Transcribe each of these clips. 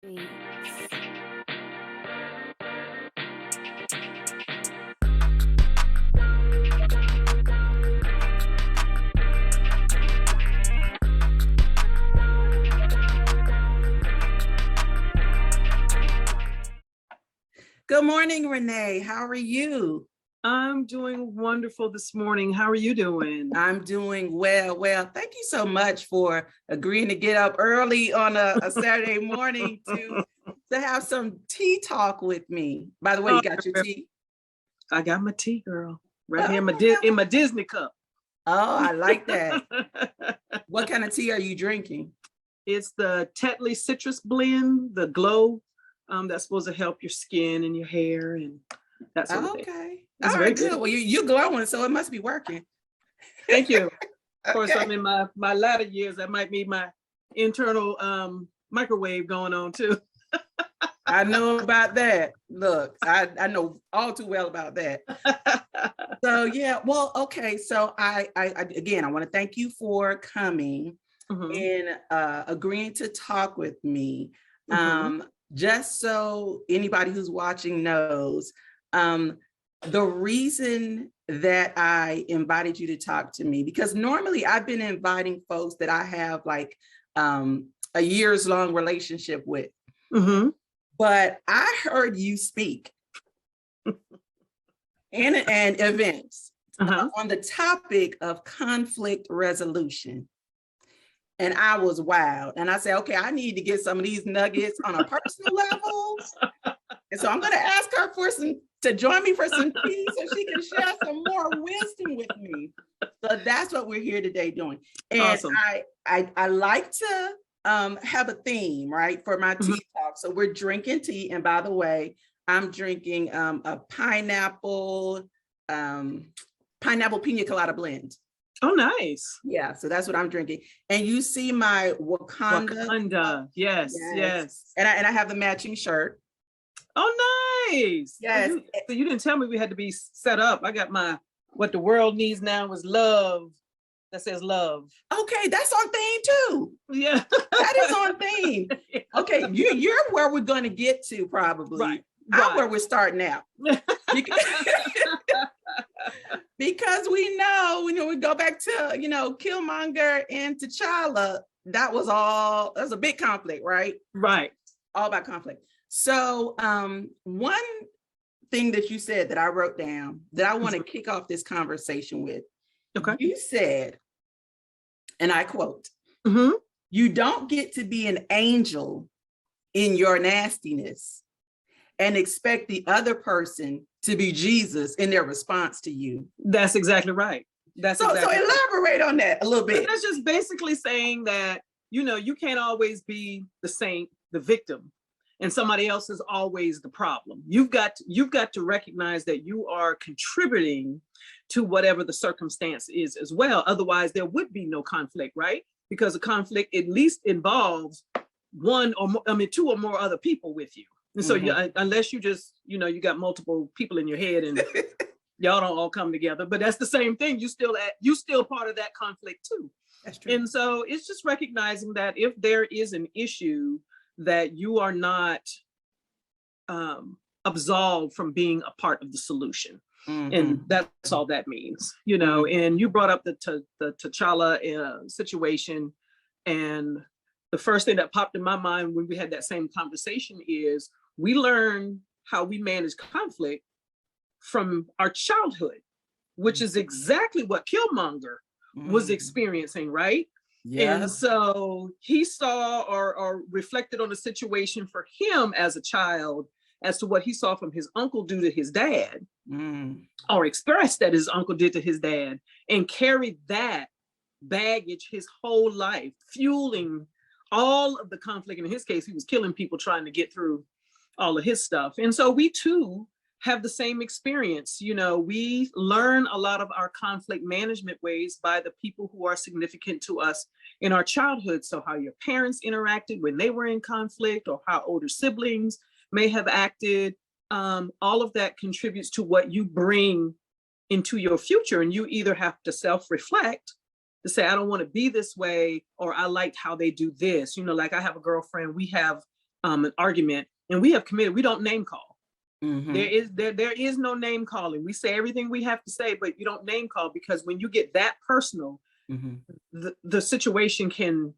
Thanks. Good morning, Renae. How are you? I'm doing wonderful this morning. How are you doing? I'm doing well. Thank you so much for agreeing to get up early on a Saturday morning to have some tea talk with me. By the way, you got your tea? I got my tea, girl, right here in my Disney cup. Oh, I like that. What kind of tea are you drinking? It's the Tetley Citrus Blend, the glow. That's supposed to help your skin and your hair and that sort of thing. Okay. It's all very right, good. Well, you're glowing, so it must be working. Thank you. Of course, Okay. I'm in my latter years. That might be my internal microwave going on too. I know about that. Look, I know all too well about that. So yeah, well, okay. So I again, I want to thank you for coming and agreeing to talk with me. Just so anybody who's watching knows, the reason that I invited you to talk to me, because normally I've been inviting folks that I have like a years long relationship with. But I heard you speak in events on the topic of conflict resolution. And I was wild. And I said, okay, I need to get some of these nuggets on a personal level. And so I'm going to ask her to join me for some tea so she can share some more wisdom with me. So that's what we're here today doing. And awesome. I like to have a theme, right, for my tea talk. So we're drinking tea. And by the way, I'm drinking a pineapple pina colada blend. Oh, nice. Yeah, so that's what I'm drinking. And you see my Wakanda. Yes. And I have the matching shirt. Oh, nice. Yes. So you didn't tell me we had to be set up. I got my what the world needs now is love. That says love. Okay, that's on theme too. Yeah. That is on theme. Okay, you're where we're going to get to probably. Right. I'm where we're starting out. Because we know, we go back to, Killmonger and T'Challa, that was a big conflict, right? Right. All about conflict. So one thing that you said that I wrote down that I want to kick off this conversation with, you said, and I quote, you don't get to be an angel in your nastiness and expect the other person to be Jesus in their response to you. That's exactly right. So elaborate on that a little bit. That's just basically saying that, you can't always be the saint, the victim, and somebody else is always the problem. You've got to recognize that you are contributing to whatever the circumstance is as well. Otherwise, there would be no conflict, right? Because a conflict at least involves two or more other people with you. And so unless you just, you got multiple people in your head and y'all don't all come together, but that's the same thing. You still part of that conflict too. That's true. And so it's just recognizing that if there is an issue that you are not absolved from being a part of the solution. And that's all that means, and you brought up the T'Challa situation. And the first thing that popped in my mind when we had that same conversation is we learn how we manage conflict from our childhood, which is exactly what Killmonger was experiencing, right? Yeah. And so he saw or reflected on the situation for him as a child as to what he saw from his uncle do to his dad, or expressed that his uncle did to his dad, and carried that baggage his whole life, fueling all of the conflict. In his case, he was killing people trying to get through all of his stuff. And so we too have the same experience. We learn a lot of our conflict management ways by the people who are significant to us in our childhood. So how your parents interacted when they were in conflict, or how older siblings may have acted. All of that contributes to what you bring into your future. And you either have to self-reflect to say, I don't want to be this way, or I liked how they do this. Like I have a girlfriend, we have an argument, and we don't name call. Mm-hmm. There is no name calling. We say everything we have to say, but you don't name call, because when you get that personal, the situation can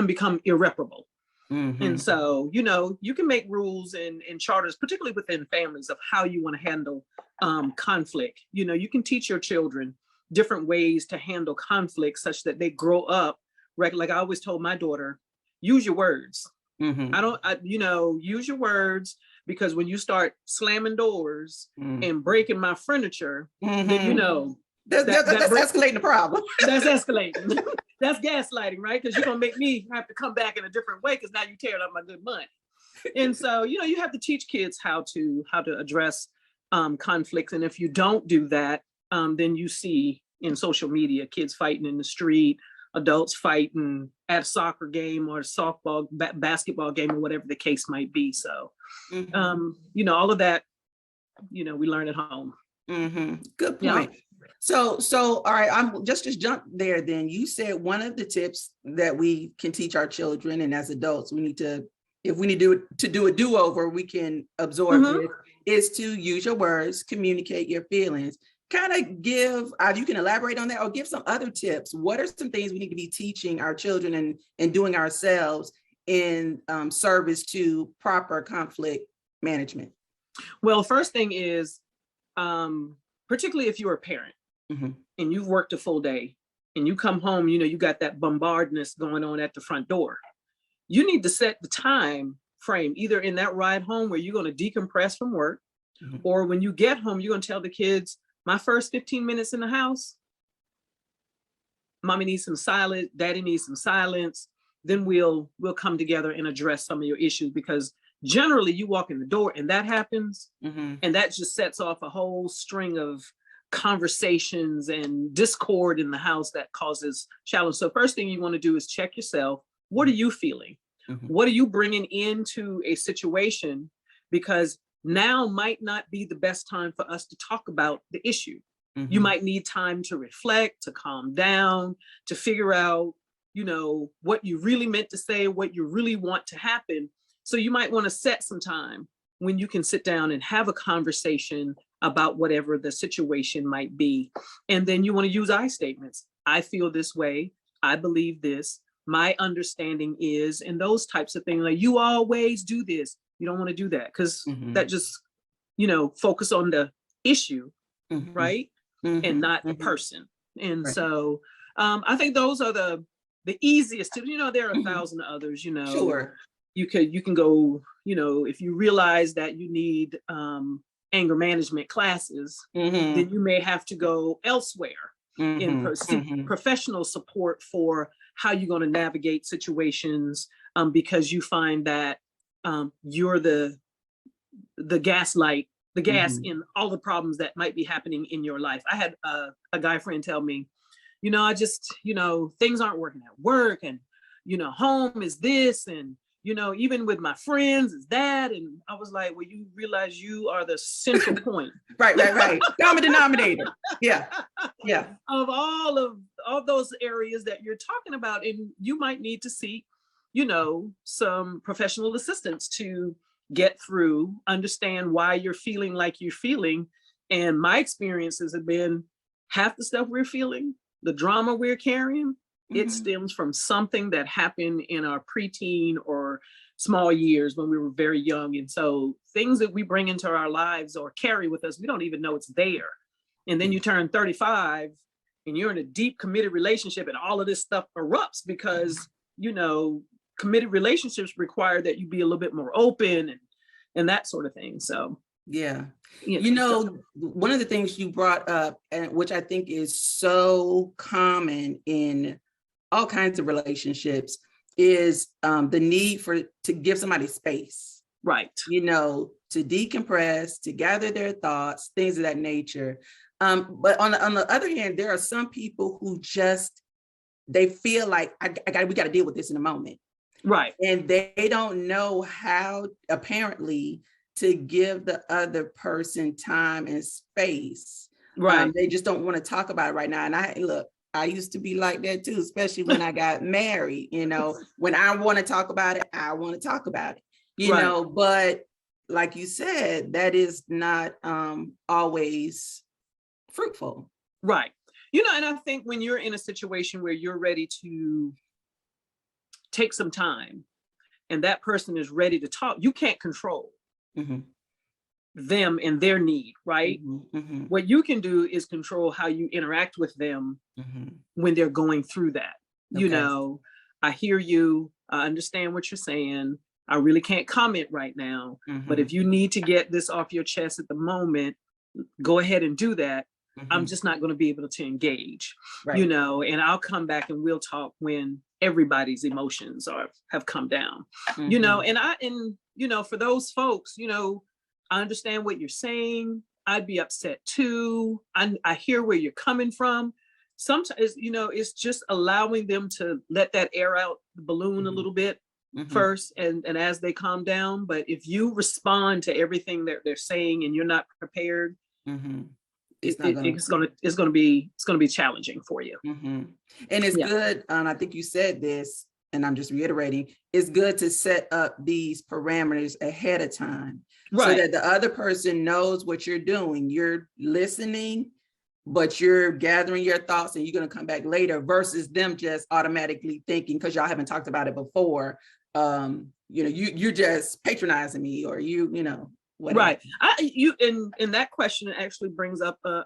become irreparable. And so, you can make rules and charters, particularly within families, of how you want to handle conflict. You can teach your children different ways to handle conflict such that they grow up. Like I always told my daughter, use your words. Use your words, because when you start slamming doors and breaking my furniture, then that's escalating the problem. That's escalating. That's gaslighting, right? Because you're gonna make me have to come back in a different way, because now you're tearing up my good money. And so, you have to teach kids how to address conflicts. And if you don't do that, then you see in social media kids fighting in the street, adults fighting at a soccer game or a softball, basketball game, or whatever the case might be. So, all of that, we learn at home. Good point. So, all right, I'm just jump there. Then you said one of the tips that we can teach our children, and as adults, we need to, if we need to do a do-over, we can absorb it, is to use your words, communicate your feelings. Kind of give, you can elaborate on that, or give some other tips. What are some things we need to be teaching our children and doing ourselves in service to proper conflict management? Well, first thing is, particularly if you're a parent and you've worked a full day and you come home, you got that bombardness going on at the front door. You need to set the time frame, either in that ride home where you're going to decompress from work, or when you get home, you're going to tell the kids, my first 15 minutes in the house, mommy needs some silence, daddy needs some silence. Then we'll come together and address some of your issues, because generally you walk in the door and that happens, and that just sets off a whole string of conversations and discord in the house that causes challenge. So first thing you want to do is check yourself. What are you feeling? What are you bringing into a situation? Because now might not be the best time for us to talk about the issue. You might need time to reflect, to calm down, to figure out, what you really meant to say, what you really want to happen. So you might want to set some time when you can sit down and have a conversation about whatever the situation might be. And then you want to use I statements. I feel this way. I believe this. My understanding is, and those types of things. Like, you always do this. You don't want to do that, because that just, focus on the issue, right? And not the person. And so I think those are the easiest tips. There are 1,000 others, Sure. You can go, if you realize that you need anger management classes, then you may have to go elsewhere and seek professional support for how you're going to navigate situations, because you find that you're the gas in all the problems that might be happening in your life. I had a guy friend tell me, I just, things aren't working at work, and, home is this, and, even with my friends is that. And I was like, well, you realize you are the central point. Right. Common denominator. Yeah. Of all those areas that you're talking about. And you might need to seek, some professional assistance to get through, understand why you're feeling like you're feeling. And my experiences have been, half the stuff we're feeling, the drama we're carrying, it stems from something that happened in our preteen or small years when we were very young. And so things that we bring into our lives or carry with us, we don't even know it's there. And then you turn 35 and you're in a deep committed relationship, and all of this stuff erupts because, committed relationships require that you be a little bit more open and that sort of thing. So yeah. One of the things you brought up, and which I think is so common in all kinds of relationships, is the need to give somebody space. Right. To decompress, to gather their thoughts, things of that nature. But on the other hand, there are some people who they feel like we got to deal with this in a moment. Right. And they don't know how, apparently, to give the other person time and space. Right. They just don't want to talk about it right now. And I used to be like that too, especially when I got married. When I want to talk about it, I want to talk about it. you know, but like you said, that is not always fruitful. Right. You know, and I think when you're in a situation where you're ready to take some time and that person is ready to talk, you can't control them and their need, right? What you can do is control how you interact with them when they're going through that. You know, I hear you, I understand what you're saying. I really can't comment right now, but if you need to get this off your chest at the moment, go ahead and do that. I'm just not going to be able to engage, you know, and I'll come back and we'll talk when everybody's emotions have come down, you know, and you know, for those folks, you know, I understand what you're saying. I'd be upset too. I hear where you're coming from. Sometimes, you know, it's just allowing them to let that air out the balloon a little bit first, and as they calm down. But if you respond to everything that they're saying and you're not prepared, it's going to be challenging for you. And it's good. I think you said this, and I'm just reiterating, it's good to set up these parameters ahead of time, so that the other person knows what you're doing. You're listening, but you're gathering your thoughts and you're going to come back later, versus them just automatically thinking, because y'all haven't talked about it before, you know, you're just patronizing me, or you know, whatever. And that question actually brings up a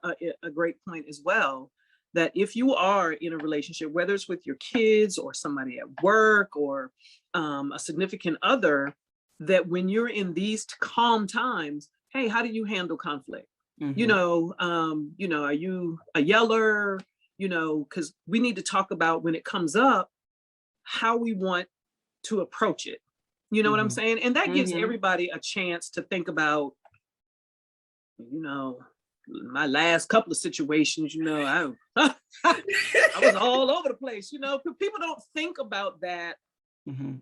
great point as well, that if you are in a relationship, whether it's with your kids or somebody at work or a significant other, that when you're in these calm times, hey, how do you handle conflict? You know, are you a yeller? You know, because we need to talk about, when it comes up, how we want to approach it. You know what I'm saying? And that gives everybody a chance to think about, you know, my last couple of situations, you know, I was all over the place, you know. People don't think about that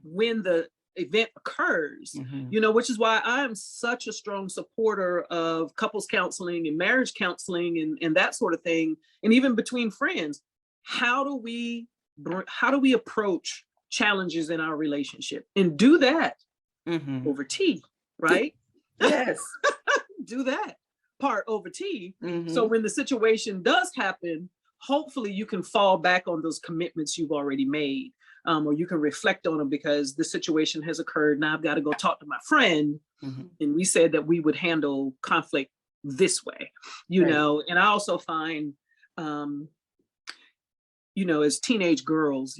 when the event occurs, you know, which is why I'm such a strong supporter of couples counseling and marriage counseling and that sort of thing. And even between friends, how do we approach challenges in our relationship, and do that over tea, right? Yes. Do that part over tea. So when the situation does happen, hopefully you can fall back on those commitments you've already made, or you can reflect on them, because the situation has occurred. Now I've got to go talk to my friend, and we said that we would handle conflict this way, you know. And I also find, you know, as teenage girls,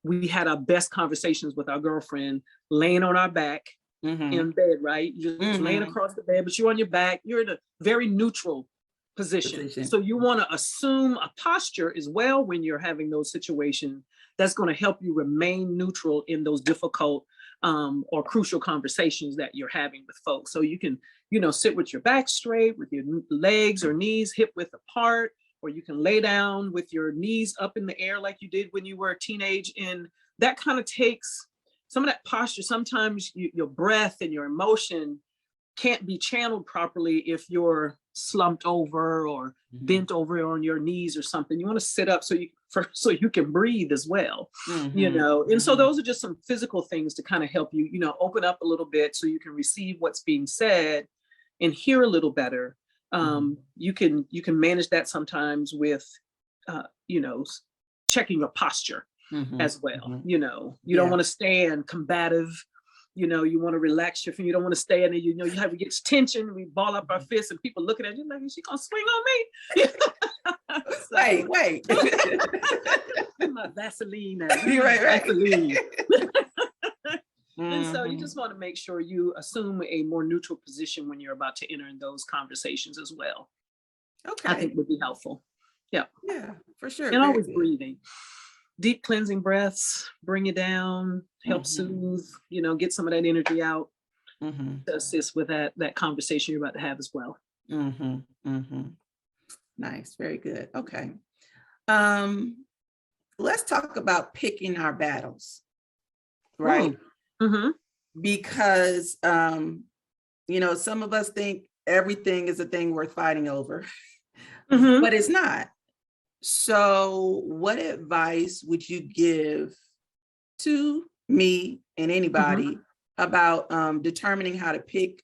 we had our best conversations with our girlfriend laying on our back in bed, right? You're just laying across the bed, but you're on your back. You're in a very neutral position. So you want to assume a posture as well when you're having those situations that's going to help you remain neutral in those difficult or crucial conversations that you're having with folks. So you can, you know, sit with your back straight, with your legs or knees hip width apart, or you can lay down with your knees up in the air like you did when you were a teenage. And that kind of takes some of that posture. Sometimes your breath and your emotion can't be channeled properly if you're slumped over or bent over on your knees or something. You want to sit up so you can breathe as well, you know. And so those are just some physical things to kind of help you, you know, open up a little bit so you can receive what's being said and hear a little better. You can manage that sometimes with, you know, checking your posture as well. You know, you don't want to stand combative. You know, you want to relax your feet. You don't want to stay in there. You know, you have to get tension. We ball up our fists and people looking at you like, is she gonna swing on me? So, wait. My Vaseline. Vaseline. And so you just want to make sure you assume a more neutral position when you're about to enter in those conversations as well. Okay. I think would be helpful. Yeah. Yeah, for sure. And always breathing. Deep cleansing breaths, bring you down, help soothe, you know, get some of that energy out to assist with that conversation you're about to have as well. Nice. Very good. Okay. Let's talk about picking our battles, right? Because, you know, some of us think everything is a thing worth fighting over, but it's not. So what advice would you give to me and anybody about determining how to pick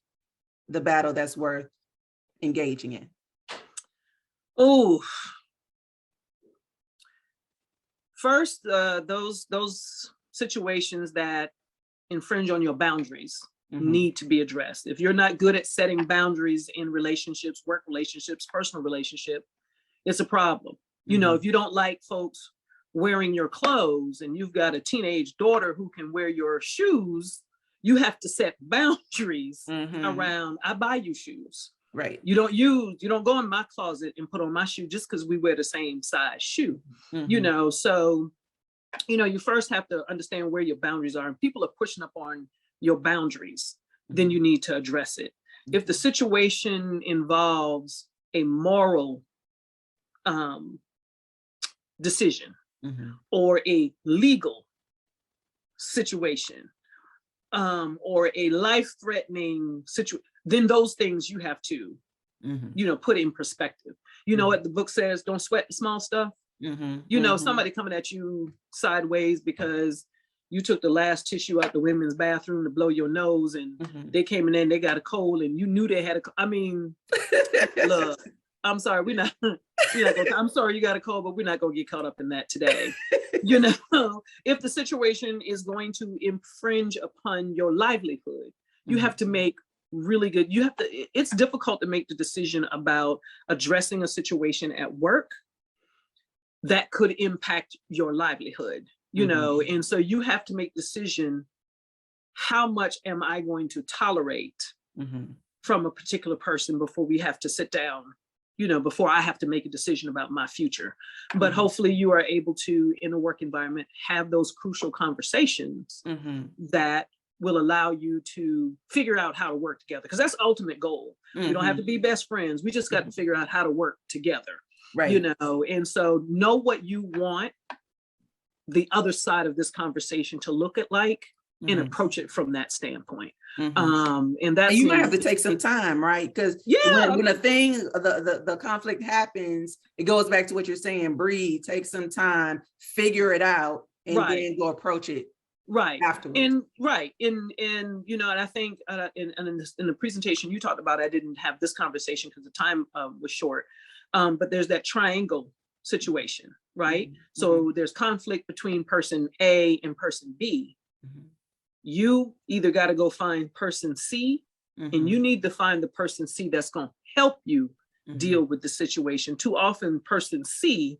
the battle that's worth engaging in? Oh, first, those situations that infringe on your boundaries need to be addressed. If you're not good at setting boundaries in relationships, work relationships, personal relationship, it's a problem. You know, if you don't like folks wearing your clothes and you've got a teenage daughter who can wear your shoes, you have to set boundaries around, I buy you shoes. Right. You don't go in my closet and put on my shoe just because we wear the same size shoe. You know, so, you know, you first have to understand where your boundaries are. And people are pushing up on your boundaries, then you need to address it. If the situation involves a moral decision or a legal situation or a life-threatening situation, then those things you have to, you know, put in perspective. You know what the book says, don't sweat the small stuff. You know, somebody coming at you sideways because you took the last tissue out the women's bathroom to blow your nose and they came in there and they got a cold and you knew they had I mean, look, I'm sorry, I'm sorry you got a cold, but we're not gonna get caught up in that today. You know, if the situation is going to infringe upon your livelihood, you have to make really good, it's difficult to make the decision about addressing a situation at work that could impact your livelihood, you know, and so you have to make decision, how much am I going to tolerate from a particular person before we have to sit down, you know, before I have to make a decision about my future. But hopefully you are able to, in a work environment, have those crucial conversations that will allow you to figure out how to work together. Because that's the ultimate goal. We don't have to be best friends. We just got to figure out how to work together. Right. You know, and so know what you want the other side of this conversation to look at like and approach it from that standpoint. And that's, you might have to take some time, right? Because when a thing, the conflict happens, it goes back to what you're saying, breathe, take some time, figure it out, and then go approach it afterwards. And you know, and I think in the presentation you talked about, I didn't have this conversation because the time was short. But there's that triangle situation, right? So there's conflict between person A and person B. You either got to go find person C, and you need to find the person C that's going to help you deal with the situation. Too often, person C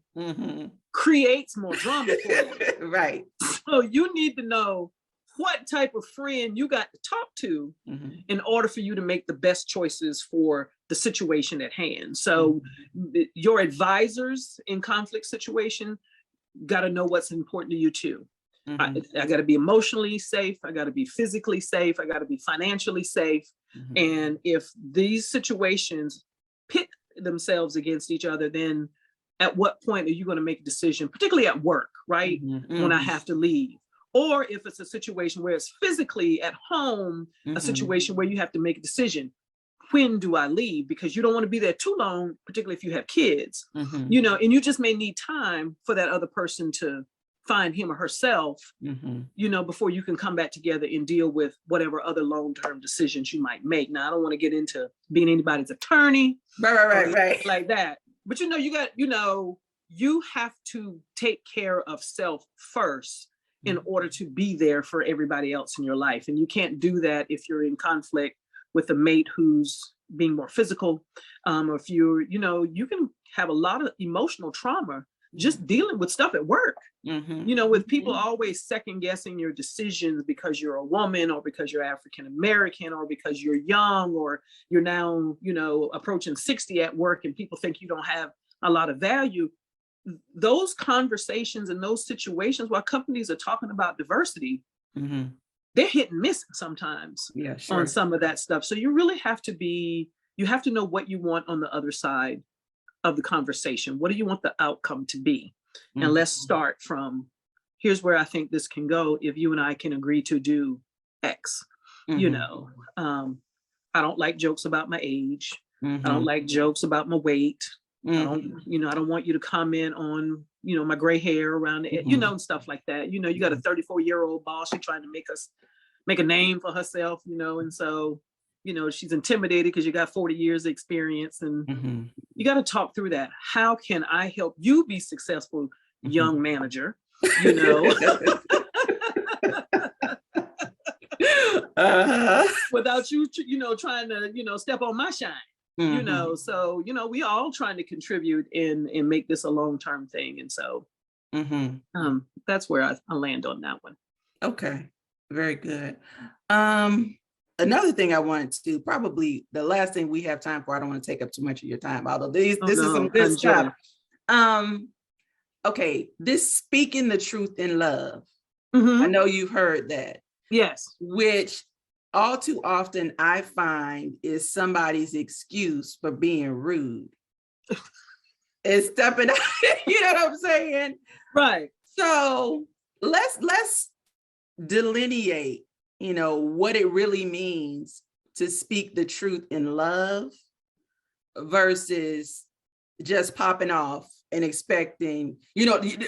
creates more drama for you. Right. So you need to know what type of friend you got to talk to in order for you to make the best choices for the situation at hand. So your advisors in conflict situation got to know what's important to you too. I got to be emotionally safe. I got to be physically safe. I got to be financially safe. And if these situations pit themselves against each other, then at what point are you going to make a decision, particularly at work, right? When I have to leave. Or if it's a situation where it's physically at home, a situation where you have to make a decision, when do I leave? Because you don't want to be there too long, particularly if you have kids, you know, and you just may need time for that other person to find him or herself, you know, before you can come back together and deal with whatever other long-term decisions you might make. Now, I don't want to get into being anybody's attorney, right, like that. But, you know, you have to take care of self first in order to be there for everybody else in your life. And you can't do that if you're in conflict with a mate who's being more physical, or if you're, you know, you can have a lot of emotional trauma just dealing with stuff at work, you know, with people always second guessing your decisions because you're a woman or because you're African-American or because you're young or you're now, you know, approaching 60 at work and people think you don't have a lot of value. Those conversations and those situations while companies are talking about diversity, they're hit and miss sometimes on some of that stuff. So you really have to know what you want on the other side of the conversation. What do you want the outcome to be? And let's start from, here's where I think this can go if you and I can agree to do X. You know, I don't like jokes about my age. I don't like jokes about my weight. I don't want you to comment on, you know, my gray hair around it, you know, and stuff like that. You know, you got a 34-year-old boss, you're trying to make us make a name for herself, and so, she's intimidated because you got 40 years of experience, and you got to talk through that. How can I help you be successful, young manager, without you, trying to, step on my shine, so, we all trying to contribute and make this a long-term thing. And so that's where I land on that one. Okay. Very good. Another thing I wanted to do, probably the last thing we have time for, I don't want to take up too much of your time, although this is some good stuff. Okay, this speaking the truth in love. I know you've heard that. Yes. Which all too often I find is somebody's excuse for being rude. It's stepping out, you know what I'm saying? Right. So let's delineate, what it really means to speak the truth in love versus just popping off and expecting,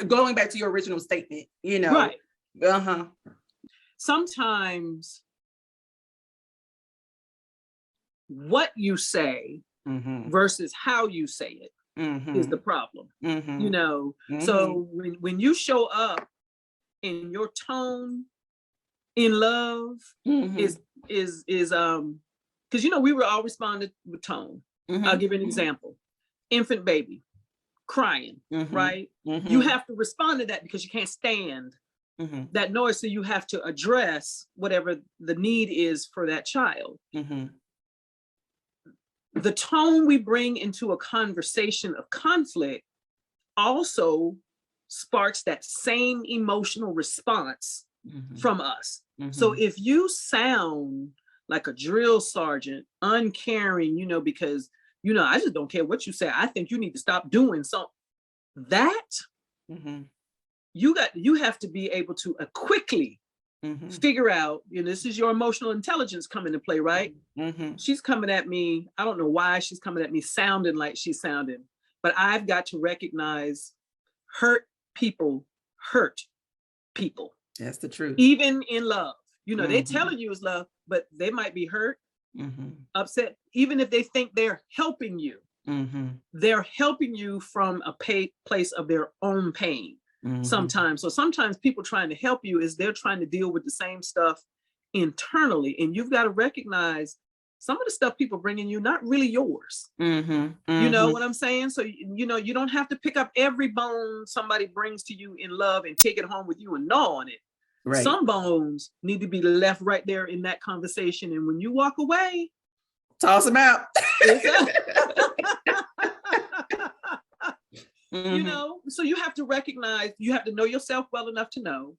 going back to your original statement, Right. Uh-huh. Sometimes what you say versus how you say it is the problem. So when you show up in your tone in love is because we were all responded with tone. I'll give you an example. Infant baby crying, right? You have to respond to that because you can't stand that noise, so you have to address whatever the need is for that child. The tone we bring into a conversation of conflict also sparks that same emotional response from us. So if you sound like a drill sergeant, uncaring, because, I just don't care what you say. I think you need to stop doing something. That you have to be able to quickly figure out, this is your emotional intelligence coming to play, right? She's coming at me. I don't know why she's coming at me sounding like she's sounding, but I've got to recognize hurt people hurt people. That's the truth. Even in love, they're telling you it's love, but they might be hurt, upset, even if they think they're helping you. They're helping you from a place of their own pain. Sometimes. So sometimes people trying to help you is they're trying to deal with the same stuff internally. And you've got to recognize some of the stuff people bringing you, not really yours. You know what I'm saying? So, you don't have to pick up every bone somebody brings to you in love and take it home with you and gnaw on it. Right. Some bones need to be left right there in that conversation. And when you walk away, toss them out. So you have to recognize, you have to know yourself well enough to know,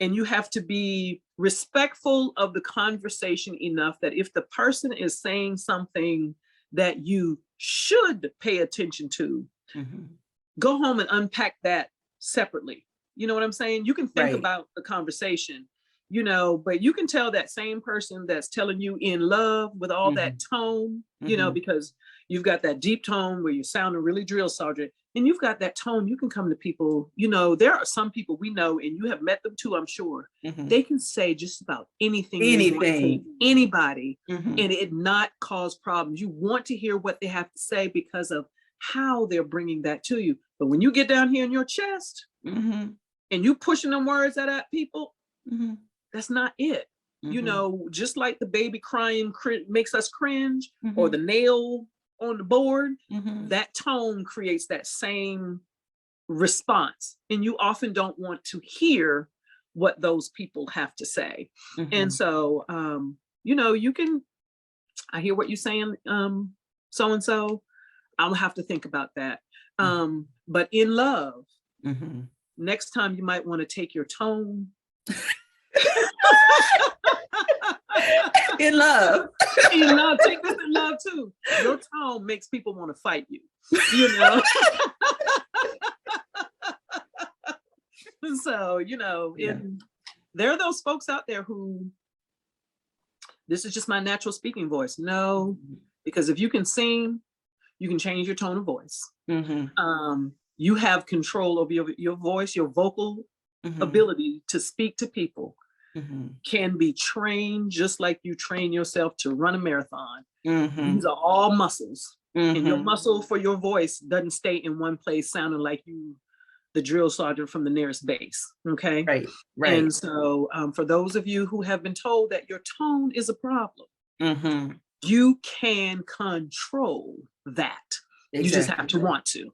and you have to be respectful of the conversation enough that if the person is saying something that you should pay attention to, go home and unpack that separately. You know what I'm saying? You can think about the conversation, but you can tell that same person that's telling you in love with all that tone, because you've got that deep tone where you're sounding really drill sergeant, and you've got that tone. You can come to people, there are some people we know, and you have met them too, I'm sure. They can say just about anything, anybody, and it not cause problems. You want to hear what they have to say because of how they're bringing that to you. But when you get down here in your chest and you pushing them words at people, that's not it. Just like the baby crying makes us cringe, or the nail on the board, that tone creates that same response. And you often don't want to hear what those people have to say. And so, you can, I hear what you're saying, so-and-so, I'll have to think about that. But in love, next time you might want to take your tone. In love. Take this in love too. Your tone makes people want to fight you, So, there are those folks out there who, this is just my natural speaking voice. No, because if you can sing, you can change your tone of voice. You have control over your voice, your vocal ability to speak to people. can be trained just like you train yourself to run a marathon. Mm-hmm. These are all muscles. Mm-hmm. And your muscle for your voice doesn't stay in one place sounding like you, the drill sergeant from the nearest base. Okay. Right. Right. And so for those of you who have been told that your tone is a problem, you can control that. Exactly. You just have to want to.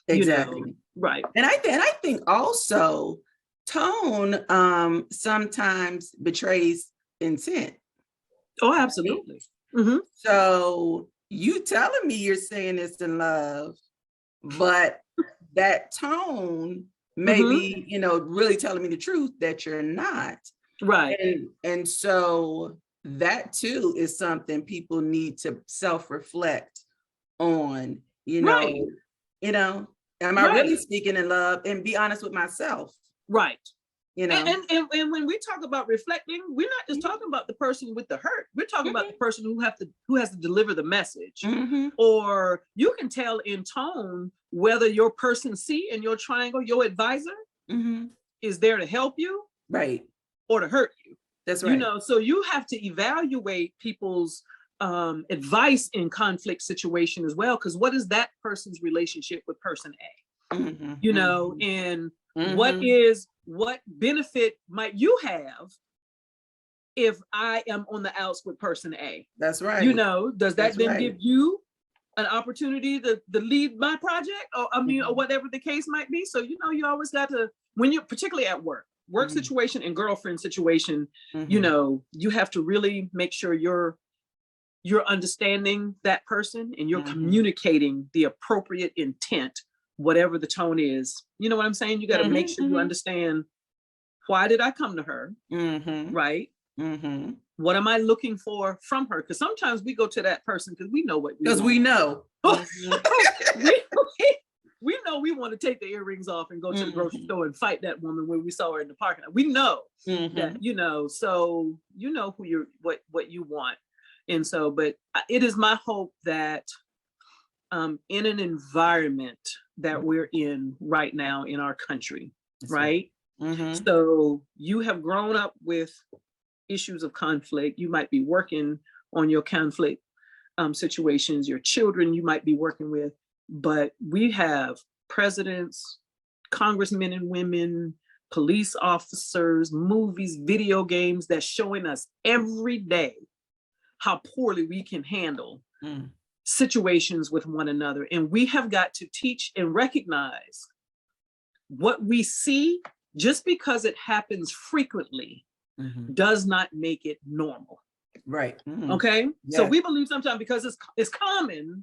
Exactly. You know? Right. And I think also tone sometimes betrays intent. Oh, absolutely. So you telling me you're saying this in love, but that tone maybe, you know, really telling me the truth that you're not. Right. And so that too is something people need to self-reflect on, you know, am I really speaking in love, and be honest with myself? Right. You know, and when we talk about reflecting, we're not just talking about the person with the hurt. We're talking about the person who has to deliver the message. Or you can tell in tone whether your person C in your triangle, your advisor, is there to help you, right, or to hurt you. That's right. You know, so you have to evaluate people's advice in conflict situation as well, because what is that person's relationship with person A? You know, and what benefit might you have if I am on the outs with person A? That's right. You know, does that then give you an opportunity to lead my project, or or whatever the case might be? So, you know, you always got to, when you're particularly at work situation and girlfriend situation, you know, you have to really make sure you're understanding that person and you're communicating the appropriate intent, whatever the tone is. You know what I'm saying? You got to make sure you understand, why did I come to her? Right? What am I looking for from her? Because sometimes we go to that person because we know what we know. We know we want to take the earrings off and go to the grocery store and fight that woman when we saw her in the parking lot. We know that, you know, so you know who what you want. And so, but it is my hope that in an environment that we're in right now in our country, right? So you have grown up with issues of conflict. You might be working on your conflict situations, your children you might be working with, but we have presidents, congressmen and women, police officers, movies, video games that's showing us every day how poorly we can handle situations with one another. And we have got to teach and recognize what we see. Just because it happens frequently does not make it normal. Right. Okay. Yeah. So we believe sometimes because it's common,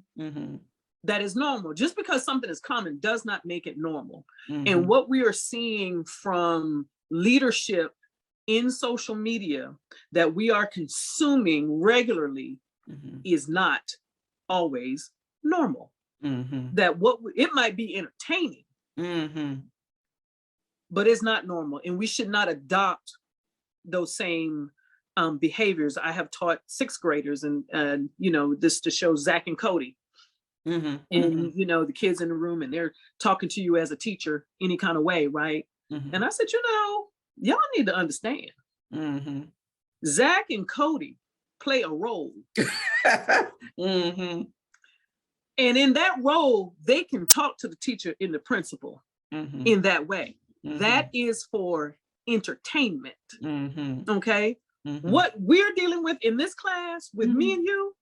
that is normal. Just because something is common does not make it normal. And what we are seeing from leadership in social media that we are consuming regularly is not always normal. That it might be entertaining, but it's not normal. And we should not adopt those same behaviors. I have taught sixth graders and you know, this to show Zach and Cody. And you know, the kids in the room, and they're talking to you as a teacher any kind of way, right? And I said, you know, y'all need to understand. Zach and Cody play a role. And in that role, they can talk to the teacher and the principal in that way. That is for entertainment. Okay. What we're dealing with in this class with me and you,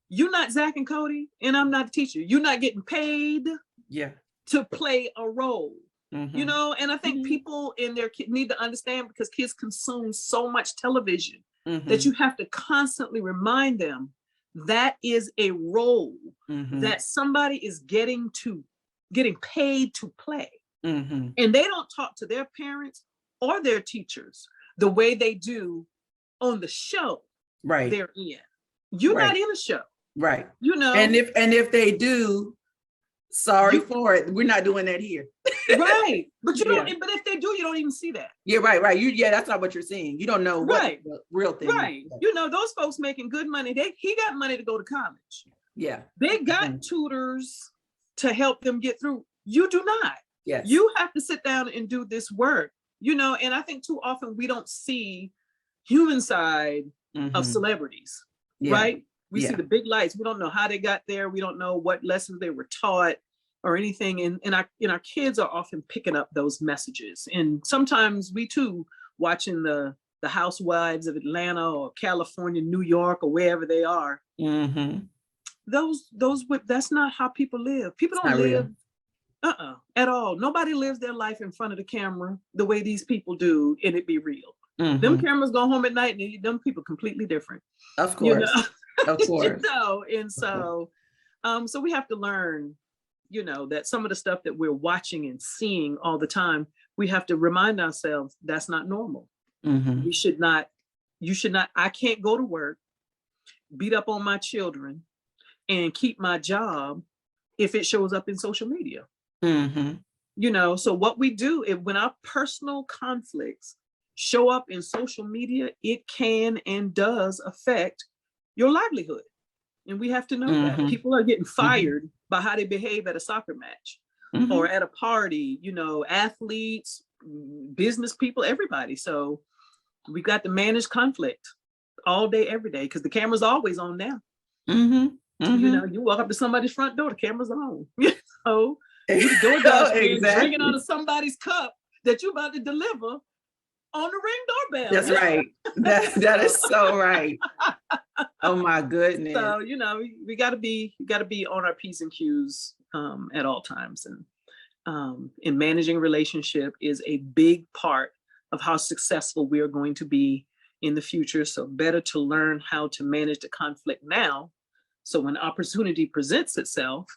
you're not Zach and Cody, and I'm not a teacher. You're not getting paid to play a role. You know, and I think people in their kids need to understand, because kids consume so much television that you have to constantly remind them that is a role that somebody is getting paid to play. And they don't talk to their parents or their teachers the way they do on the show they're in. You're not in a show. Right. You know, and if they do, sorry for it. We're not doing that here. Right. But you don't, but if they do, you don't even see that. Yeah, right. That's not what you're seeing. You don't know what the real thing is. You know, those folks making good money, he got money to go to college. Yeah. They got tutors to help them get through. You do not. Yes. You have to sit down and do this work you know, and I think too often we don't see human side of celebrities, right? We see the big lights. We don't know how they got there. We don't know what lessons they were taught or anything. And our kids are often picking up those messages. And sometimes we too, watching the housewives of Atlanta or California, New York, or wherever they are, that's not how people live. People don't live at all. Nobody lives their life in front of the camera the way these people do, and it be real. Them cameras go home at night, and them people completely different. Of course, you know? Of course. You know? And so, so we have to learn, you know, that some of the stuff that we're watching and seeing all the time, we have to remind ourselves that's not normal. You should not. I can't go to work, beat up on my children, and keep my job if it shows up in social media. You know, so what we do when our personal conflicts show up in social media, it can and does affect your livelihood. And we have to know that people are getting fired by how they behave at a soccer match or at a party, you know, athletes, business people, everybody. So we got to manage conflict all day, every day, because the camera's always on now. You know, you walk up to somebody's front door, the camera's on. You know, you the DoorDash drinking out of somebody's cup that you're about to deliver on the Ring doorbell. That's right. That is so right. Oh my goodness. So, you know, we gotta be on our P's and Q's at all times. And in managing relationship is a big part of how successful we are going to be in the future. So better to learn how to manage the conflict now. So when opportunity presents itself,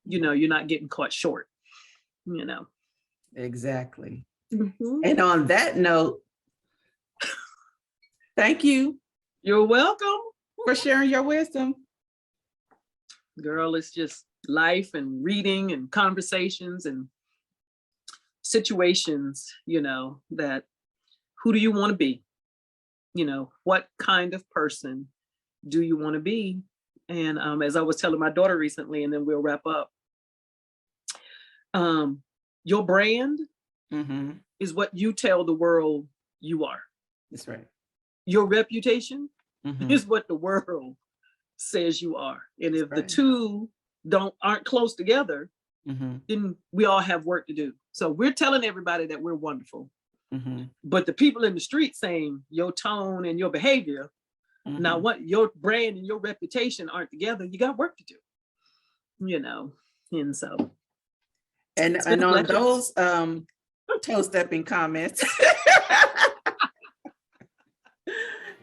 you know, you're not getting caught short, you know. Exactly. And on that note, thank you. You're welcome for sharing your wisdom. Girl, it's just life and reading and conversations and situations, you know, that who do you want to be? You know, what kind of person do you want to be? And as I was telling my daughter recently, and then we'll wrap up, your brand is what you tell the world you are. That's right. Your reputation is what the world says you are. And if the two aren't close together, then we all have work to do. So we're telling everybody that we're wonderful. But the people in the street saying your tone and your behavior, now what your brand and your reputation aren't together, you got work to do. You know, and so. And on those toe-stepping comments.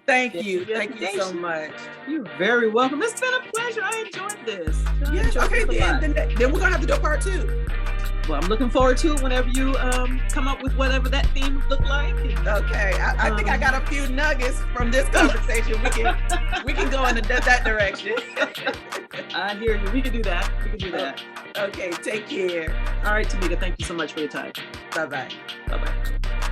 Thank you. Thank you so much. You're very welcome. It's been a pleasure. I enjoyed this. Yes, okay, then we're gonna have to do a part 2. Well, I'm looking forward to it whenever you come up with whatever that theme would look like. Okay, I think I got a few nuggets from this conversation. We can go in that direction. I hear you. We can do that. Okay, take care. All right, Tameka, thank you so much for your time. Bye-bye. Bye-bye.